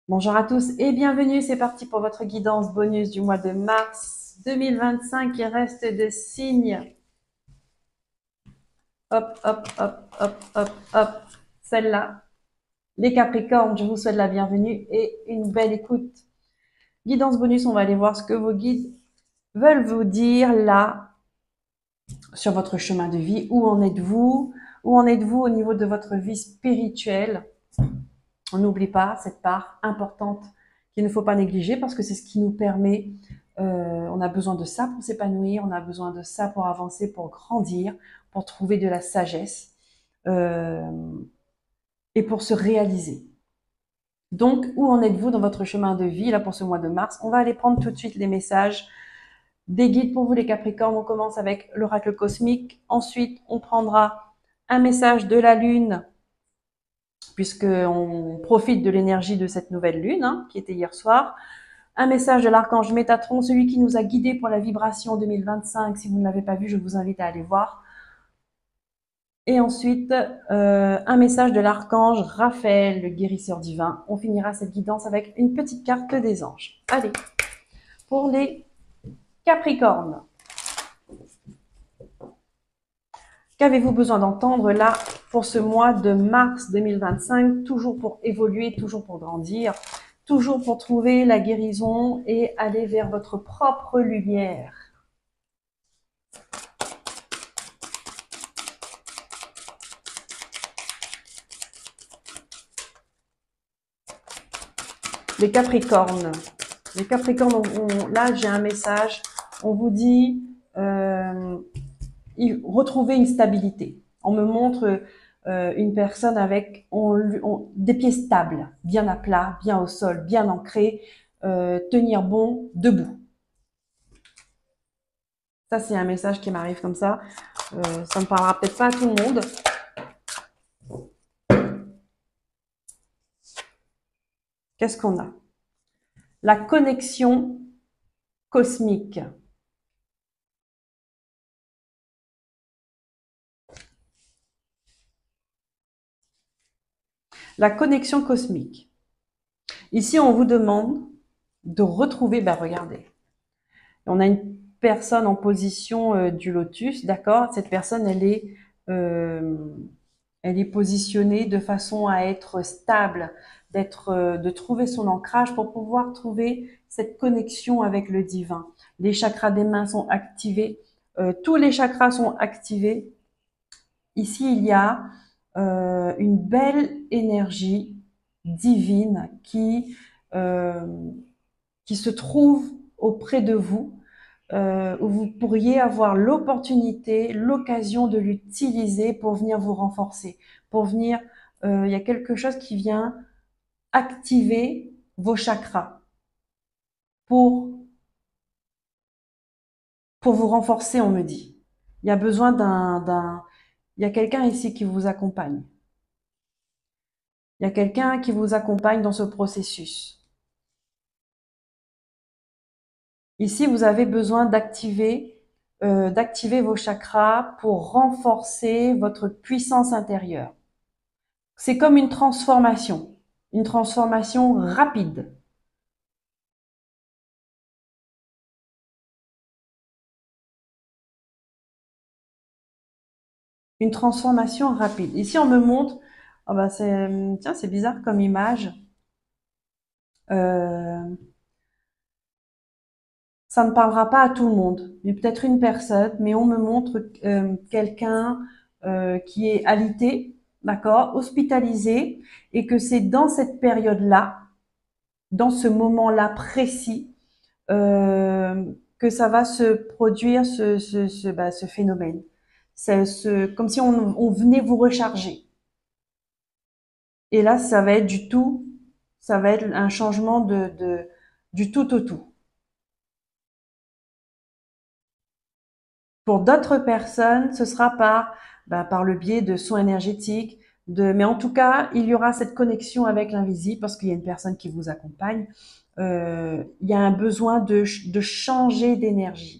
Bonjour à tous et bienvenue, c'est parti pour votre guidance bonus du mois de mars 2025. Il reste de signes. Hop, hop, hop, hop, hop, hop. Celle-là. Les Capricornes, je vous souhaite la bienvenue et une belle écoute. Guidance bonus, on va aller voir ce que vos guides veulent vous dire là sur votre chemin de vie. Où en êtes-vous? Où en êtes-vous au niveau de votre vie spirituelle? On n'oublie pas cette part importante qu'il ne faut pas négliger parce que c'est ce qui nous permet, on a besoin de ça pour s'épanouir, on a besoin de ça pour avancer, pour grandir, pour trouver de la sagesse euh, et pour se réaliser. Donc, où en êtes-vous dans votre chemin de vie là pour ce mois de mars? On va aller prendre tout de suite les messages des guides pour vous les Capricornes. On commence avec l'oracle cosmique. Ensuite, on prendra un message de la Lune puisqu'on profite de l'énergie de cette nouvelle lune, qui était hier soir. Un message de l'archange Métatron, celui qui nous a guidés pour la vibration 2025. Si vous ne l'avez pas vu, je vous invite à aller voir. Et ensuite, un message de l'archange Raphaël, le guérisseur divin. On finira cette guidance avec une petite carte des anges. Allez, pour les Capricornes. Qu'avez-vous besoin d'entendre là pour ce mois de mars 2025, toujours pour évoluer, toujours pour grandir, toujours pour trouver la guérison et aller vers votre propre lumière? Les Capricornes. Les Capricornes, là j'ai un message. On vous dit retrouver une stabilité. On me montre une personne avec des pieds stables, bien à plat, bien au sol, bien ancrés, tenir bon debout. Ça, c'est un message qui m'arrive comme ça. Ça ne parlera peut-être pas à tout le monde. Qu'est-ce qu'on a? La connexion cosmique. La connexion cosmique. Ici, on vous demande de retrouver, regardez, on a une personne en position du lotus, d'accord? Cette personne, elle est positionnée de façon à être stable, de trouver son ancrage pour pouvoir trouver cette connexion avec le divin. Les chakras des mains sont activés, tous les chakras sont activés. Ici, il y a une belle énergie divine qui se trouve auprès de vous, où vous pourriez avoir l'opportunité, l'occasion de l'utiliser pour venir vous renforcer, pour venir, il y a quelque chose qui vient activer vos chakras pour, pour vous renforcer, on me dit. Il y a besoin il y a quelqu'un ici qui vous accompagne. Il y a quelqu'un qui vous accompagne dans ce processus. Ici, vous avez besoin d'activer vos chakras pour renforcer votre puissance intérieure. C'est comme une transformation rapide. Une transformation rapide. Ici, on me montre, oh tiens, c'est bizarre comme image. Euh, Ça ne parlera pas à tout le monde, mais peut-être une personne, mais on me montre quelqu'un qui est alité, d'accord, hospitalisé, et que c'est dans cette période-là, dans ce moment-là précis, que ça va se produire ce phénomène. Comme si on venait vous recharger. Et là, ça va être ça va être un changement du tout au tout. Pour d'autres personnes, ce sera par le biais de soins énergétiques, mais en tout cas, il y aura cette connexion avec l'invisible parce qu'il y a une personne qui vous accompagne. Il y a un besoin de changer d'énergie.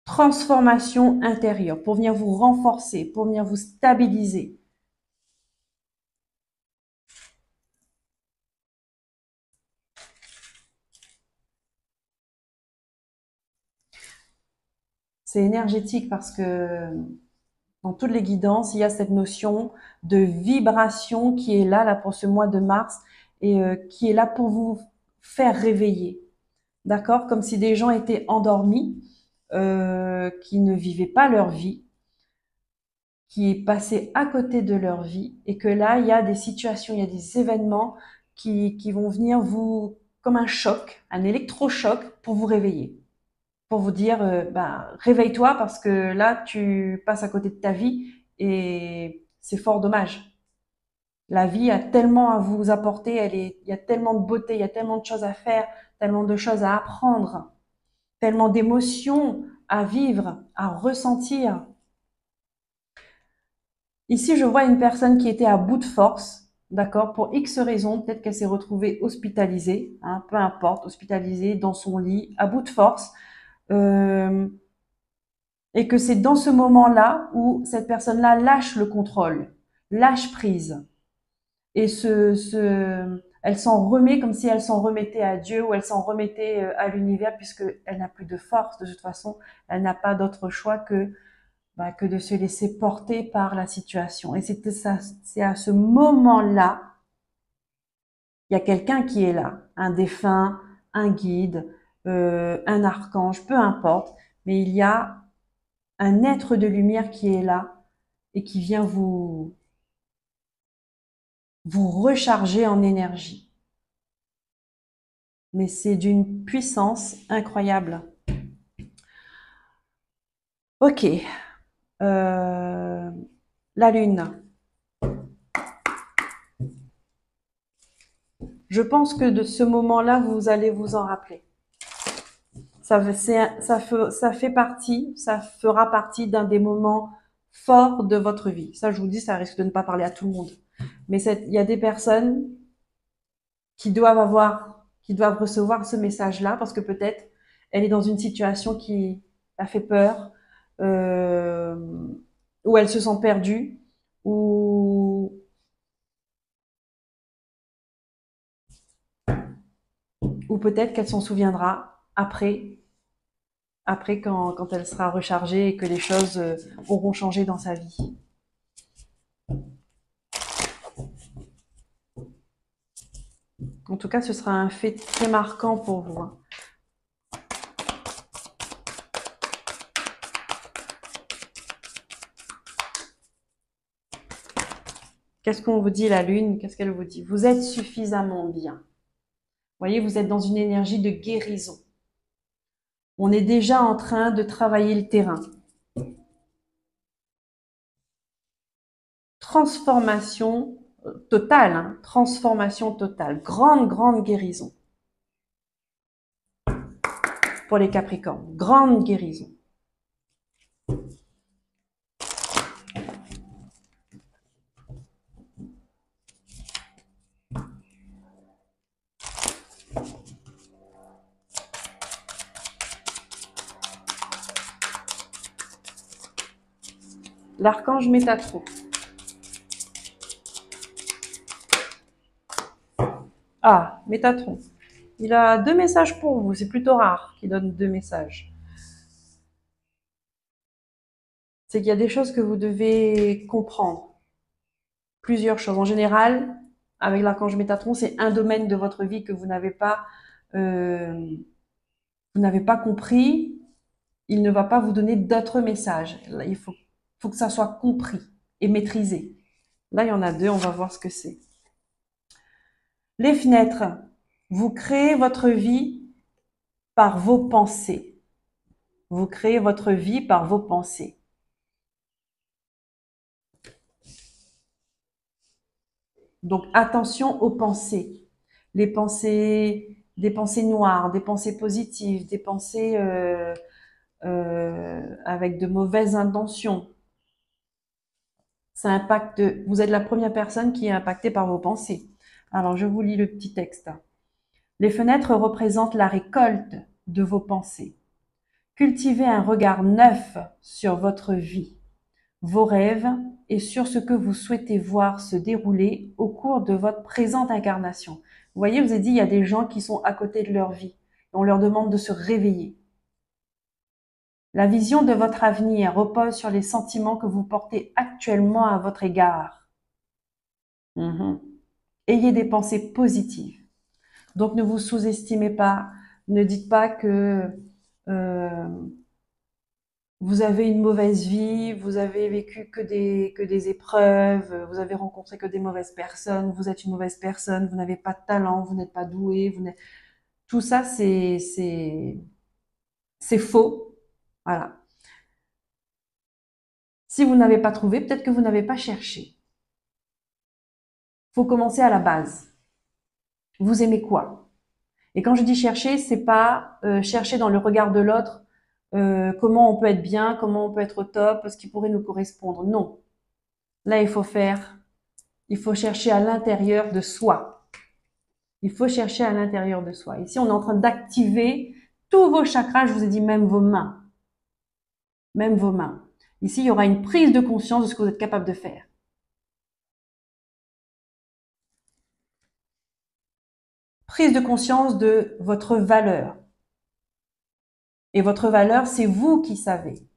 Transformation intérieure pour venir vous renforcer, pour venir vous stabiliser. c'est énergétique parce que dans toutes les guidances, il y a cette notion de vibration qui est là pour ce mois de mars et qui est là pour vous faire réveiller. D'accord? Comme si des gens étaient endormis, qui ne vivaient pas leur vie, qui passaient à côté de leur vie et que là, il y a des situations, il y a des événements qui vont venir vous, comme un choc, un électrochoc pour vous réveiller. Pour vous dire, réveille-toi parce que là, tu passes à côté de ta vie et c'est fort dommage. La vie a tellement à vous apporter, il y a tellement de beauté, il y a tellement de choses à faire, tellement de choses à apprendre, tellement d'émotions à vivre, à ressentir. Ici, je vois une personne qui était à bout de force, d'accord, pour X raisons, peut-être qu'elle s'est retrouvée hospitalisée, hein, peu importe, hospitalisée dans son lit, à bout de force. Euh, Et que c'est dans ce moment-là où cette personne-là lâche le contrôle, lâche prise. Et elle s'en remet comme si elle s'en remettait à Dieu ou elle s'en remettait à l'univers puisqu'elle n'a plus de force. De toute façon, elle n'a pas d'autre choix que de se laisser porter par la situation. Et c'est à ce moment-là, il y a quelqu'un qui est là, un défunt, un guide, un archange, peu importe, mais il y a un être de lumière qui est là et qui vient vous recharger en énergie. Mais c'est d'une puissance incroyable. Ok, la lune. Je pense que de ce moment-là, vous allez vous en rappeler. Ça fait partie, ça fera partie d'un des moments forts de votre vie. Ça, je vous dis, ça risque de ne pas parler à tout le monde. Mais il y a des personnes qui doivent recevoir ce message-là parce que peut-être elle est dans une situation qui a fait peur, euh, où elle se sent perdue, ou peut-être qu'elle s'en souviendra après quand elle sera rechargée et que les choses auront changé dans sa vie. En tout cas, ce sera un fait très marquant pour vous. Hein. Qu'est-ce qu'on vous dit, la lune? Qu'est-ce qu'elle vous dit? Vous êtes suffisamment bien. Vous voyez, vous êtes dans une énergie de guérison. On est déjà en train de travailler le terrain. Transformation totale, hein, transformation totale. Grande, grande guérison. Pour les Capricornes. Grande guérison. L'archange Métatron. Ah, Métatron. Il a 2 messages pour vous. C'est plutôt rare qu'il donne 2 messages. C'est qu'il y a des choses que vous devez comprendre. Plusieurs choses. En général, avec l'archange Métatron, c'est un domaine de votre vie que vous n'avez pas compris. Il ne va pas vous donner d'autres messages. Là, il faut que ça soit compris et maîtrisé. Là, il y en a 2. On va voir ce que c'est. Les fenêtres. Vous créez votre vie par vos pensées. Vous créez votre vie par vos pensées. Donc attention aux pensées. Les pensées, des pensées noires, des pensées positives, des pensées avec de mauvaises intentions. Ça impacte. Vous êtes la première personne qui est impactée par vos pensées. Alors je vous lis le petit texte. Les fenêtres représentent la récolte de vos pensées. Cultivez un regard neuf sur votre vie, vos rêves et sur ce que vous souhaitez voir se dérouler au cours de votre présente incarnation. Vous voyez, je vous ai dit, il y a des gens qui sont à côté de leur vie. On leur demande de se réveiller. La vision de votre avenir repose sur les sentiments que vous portez actuellement à votre égard. Mhm. Ayez des pensées positives. Donc ne vous sous-estimez pas. Ne dites pas que euh, vous avez une mauvaise vie, vous avez vécu que des épreuves, vous avez rencontré que des mauvaises personnes, vous êtes une mauvaise personne, vous n'avez pas de talent, vous n'êtes pas doué, tout ça c'est faux. Voilà. Si vous n'avez pas trouvé, peut-être que vous n'avez pas cherché. Faut commencer à la base. Vous aimez quoi? Et quand je dis chercher, c'est pas chercher dans le regard de l'autre comment on peut être bien, comment on peut être au top, ce qui pourrait nous correspondre. Non. Là, il faut chercher à l'intérieur de soi. Il faut chercher à l'intérieur de soi. Ici, on est en train d'activer tous vos chakras, je vous ai dit même vos mains. Même vos mains. Ici, il y aura une prise de conscience de ce que vous êtes capable de faire. Prise de conscience de votre valeur. Et votre valeur, c'est vous qui savez.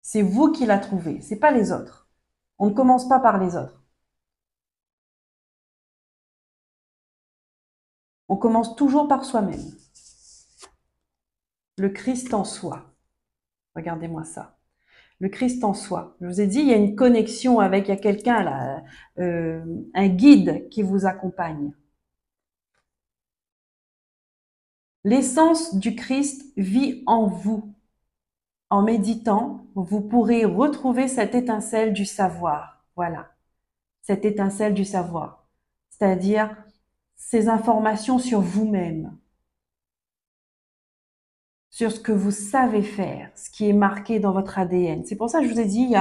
C'est vous qui la trouvez, c'est pas les autres. On ne commence pas par les autres. On commence toujours par soi-même. Le Christ en soi. Regardez-moi ça. Le Christ en soi. Je vous ai dit, il y a une connexion avec, il y a quelqu'un là, un guide qui vous accompagne. L'essence du Christ vit en vous. En méditant, vous pourrez retrouver cette étincelle du savoir. Voilà, cette étincelle du savoir. C'est-à-dire ces informations sur vous-même, sur ce que vous savez faire, ce qui est marqué dans votre ADN. C'est pour ça que je vous ai dit, il y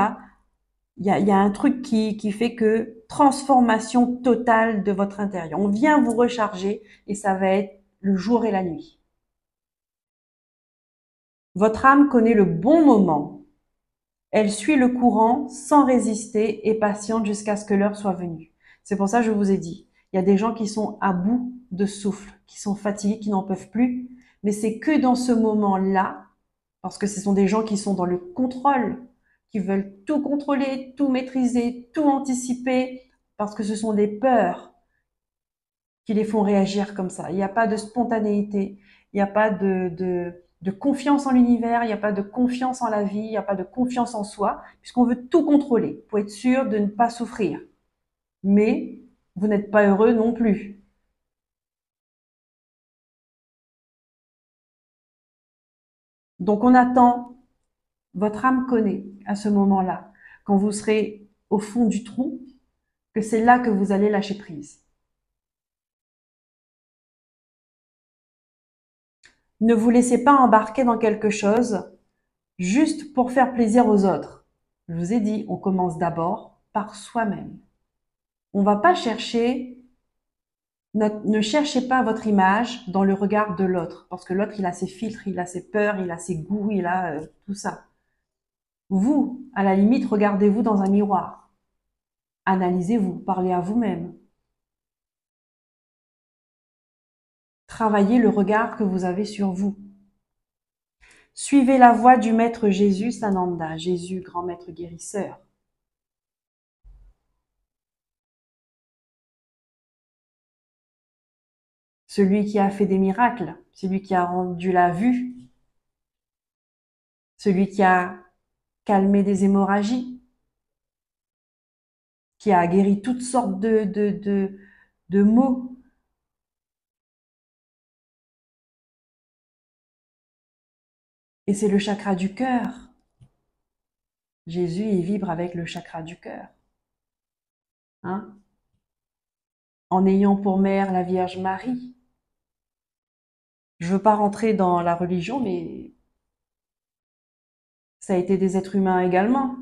a un truc qui fait que transformation totale de votre intérieur. On vient vous recharger et ça va être le jour et la nuit. Votre âme connaît le bon moment. Elle suit le courant sans résister et patiente jusqu'à ce que l'heure soit venue. C'est pour ça que je vous ai dit, il y a des gens qui sont à bout de souffle, qui sont fatigués, qui n'en peuvent plus. Mais c'est que dans ce moment-là, parce que ce sont des gens qui sont dans le contrôle, qui veulent tout contrôler, tout maîtriser, tout anticiper, parce que ce sont des peurs qui les font réagir comme ça. Il n'y a pas de spontanéité, il n'y a pas de confiance en l'univers, il n'y a pas de confiance en la vie, il n'y a pas de confiance en soi, puisqu'on veut tout contrôler pour être sûr de ne pas souffrir. Mais vous n'êtes pas heureux non plus. Donc on attend, votre âme connaît à ce moment-là, quand vous serez au fond du trou, que c'est là que vous allez lâcher prise. Ne vous laissez pas embarquer dans quelque chose juste pour faire plaisir aux autres. Je vous ai dit, on commence d'abord par soi-même. On va pas chercher, ne cherchez pas votre image dans le regard de l'autre, parce que l'autre, il a ses filtres, il a ses peurs, il a ses goûts, il a tout ça. Vous, à la limite, regardez-vous dans un miroir. Analysez-vous, parlez à vous-même. Travaillez le regard que vous avez sur vous. Suivez la voie du maître Jésus Sananda, Jésus, grand maître guérisseur. Celui qui a fait des miracles, celui qui a rendu la vue, celui qui a calmé des hémorragies, qui a guéri toutes sortes de maux. Et c'est le chakra du cœur. Jésus, il vibre avec le chakra du cœur. Hein? En ayant pour mère la Vierge Marie. Je veux pas rentrer dans la religion, mais ça a été des êtres humains également.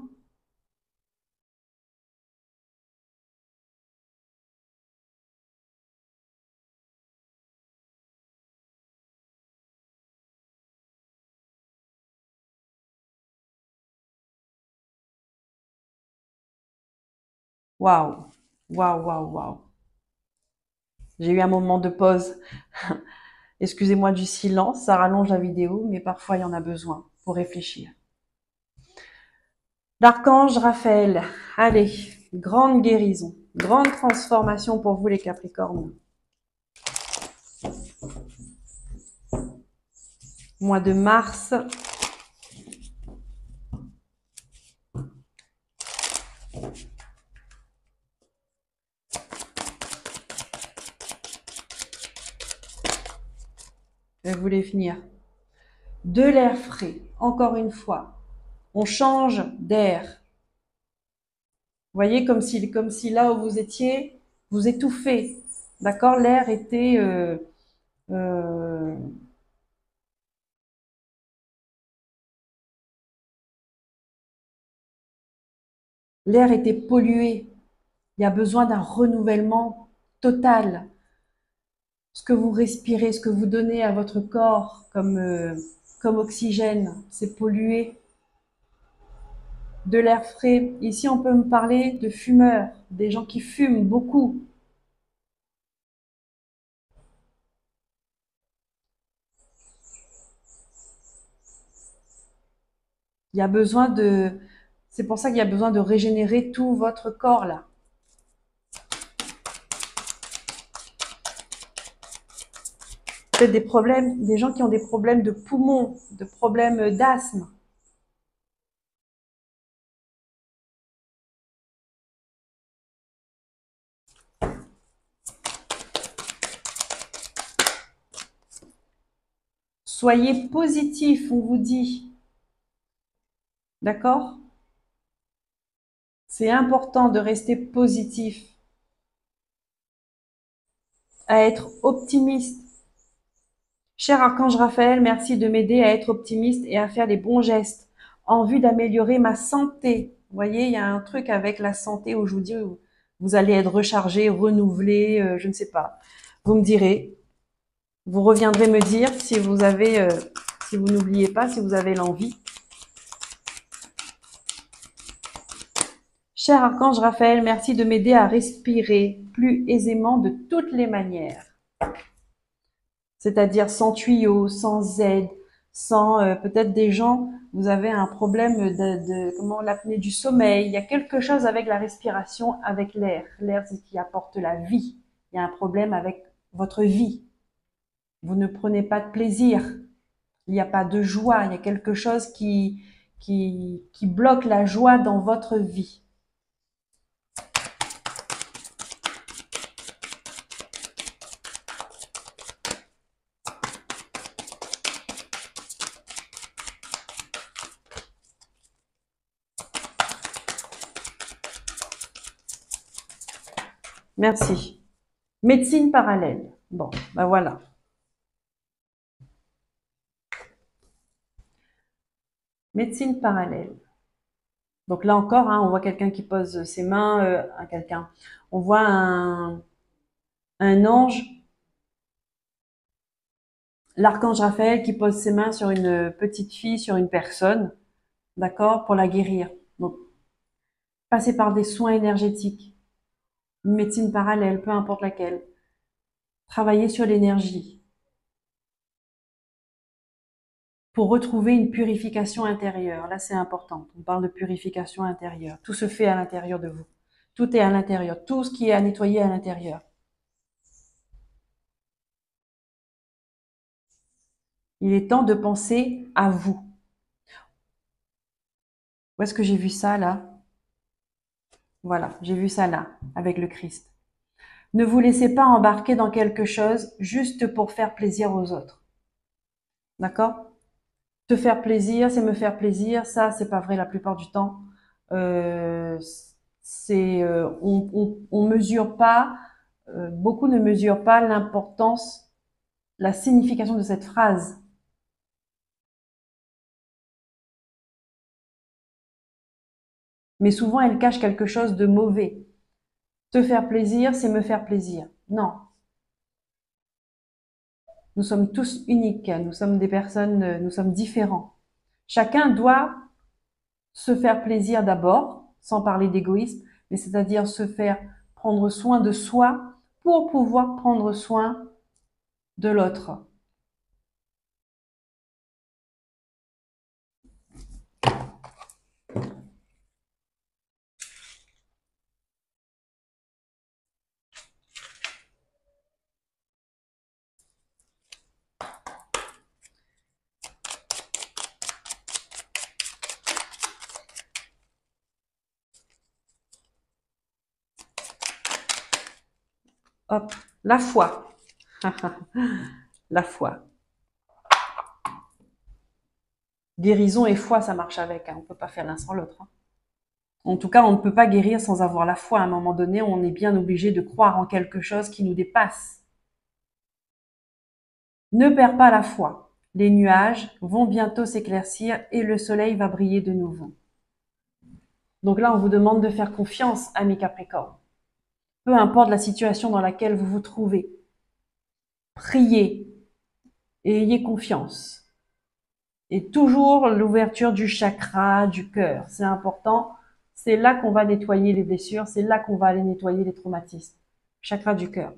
Waouh, waouh, waouh, waouh. J'ai eu un moment de pause. Excusez-moi du silence, ça rallonge la vidéo, mais parfois il y en a besoin pour réfléchir. L'archange Raphaël, allez, grande guérison, grande transformation pour vous les Capricornes. Mois de mars. Je voulais finir. De l'air frais, encore une fois. On change d'air. Vous voyez, comme si là où vous étiez, vous étouffez. D'accord? L'air était... l'air était pollué. Il y a besoin d'un renouvellement total. Ce que vous respirez, ce que vous donnez à votre corps comme oxygène, c'est pollué. De l'air frais. Ici, on peut me parler de fumeurs, des gens qui fument beaucoup. Il y a besoin de... C'est pour ça qu'il y a besoin de régénérer tout votre corps, là. Peut-être des problèmes, des gens qui ont des problèmes de poumons, de problèmes d'asthme. Soyez positif, on vous dit. D'accord? C'est important de rester positif, à être optimiste. Cher Archange Raphaël, merci de m'aider à être optimiste et à faire les bons gestes en vue d'améliorer ma santé. Vous voyez, il y a un truc avec la santé où je vous dis, vous allez être rechargé, renouvelé, je ne sais pas. Vous me direz, vous reviendrez me dire si vous avez, si vous n'oubliez pas, si vous avez l'envie. Cher Archange Raphaël, merci de m'aider à respirer plus aisément de toutes les manières. C'est-à-dire sans tuyau, sans aide, sans peut-être des gens, vous avez un problème comment l'apnée du sommeil. Il y a quelque chose avec la respiration, avec l'air. L'air, c'est ce qui apporte la vie. Il y a un problème avec votre vie. Vous ne prenez pas de plaisir. Il n'y a pas de joie. Il y a quelque chose qui bloque la joie dans votre vie. Merci. Médecine parallèle. Bon, ben voilà. Médecine parallèle. Donc là encore, hein, on voit quelqu'un qui pose ses mains à quelqu'un. On voit un ange, l'archange Raphaël qui pose ses mains sur une petite fille, sur une personne, d'accord, pour la guérir. Donc, passer par des soins énergétiques, une médecine parallèle, peu importe laquelle. Travailler sur l'énergie pour retrouver une purification intérieure. Là, c'est important. On parle de purification intérieure. Tout se fait à l'intérieur de vous. Tout est à l'intérieur. Tout ce qui est à nettoyer à l'intérieur. Il est temps de penser à vous. Où est-ce que j'ai vu ça là? Voilà, j'ai vu ça là, avec le Christ. Ne vous laissez pas embarquer dans quelque chose juste pour faire plaisir aux autres. D'accord? Te faire plaisir, c'est me faire plaisir. Ça, c'est pas vrai la plupart du temps. On mesure pas, beaucoup ne mesurent pas l'importance, la signification de cette phrase. Mais souvent, elle cache quelque chose de mauvais. Te faire plaisir, c'est me faire plaisir. Non. Nous sommes tous uniques. Nous sommes des personnes, nous sommes différents. Chacun doit se faire plaisir d'abord, sans parler d'égoïsme, mais c'est-à-dire se faire prendre soin de soi pour pouvoir prendre soin de l'autre. hop, la foi. La foi. Guérison et foi, ça marche avec, hein. On ne peut pas faire l'un sans l'autre, hein. En tout cas, on ne peut pas guérir sans avoir la foi. À un moment donné, on est bien obligé de croire en quelque chose qui nous dépasse. Ne perds pas la foi. Les nuages vont bientôt s'éclaircir et le soleil va briller de nouveau. Donc là, on vous demande de faire confiance, amis Capricorne. Peu importe la situation dans laquelle vous vous trouvez. Priez et ayez confiance. Et toujours l'ouverture du chakra, du cœur. C'est important. C'est là qu'on va nettoyer les blessures. C'est là qu'on va aller nettoyer les traumatismes. Chakra du cœur.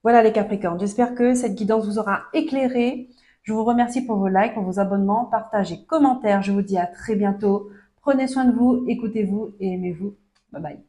Voilà les Capricornes. J'espère que cette guidance vous aura éclairé. Je vous remercie pour vos likes, pour vos abonnements, partagez, commentaires. Je vous dis à très bientôt. Prenez soin de vous, écoutez-vous et aimez-vous. Bye bye.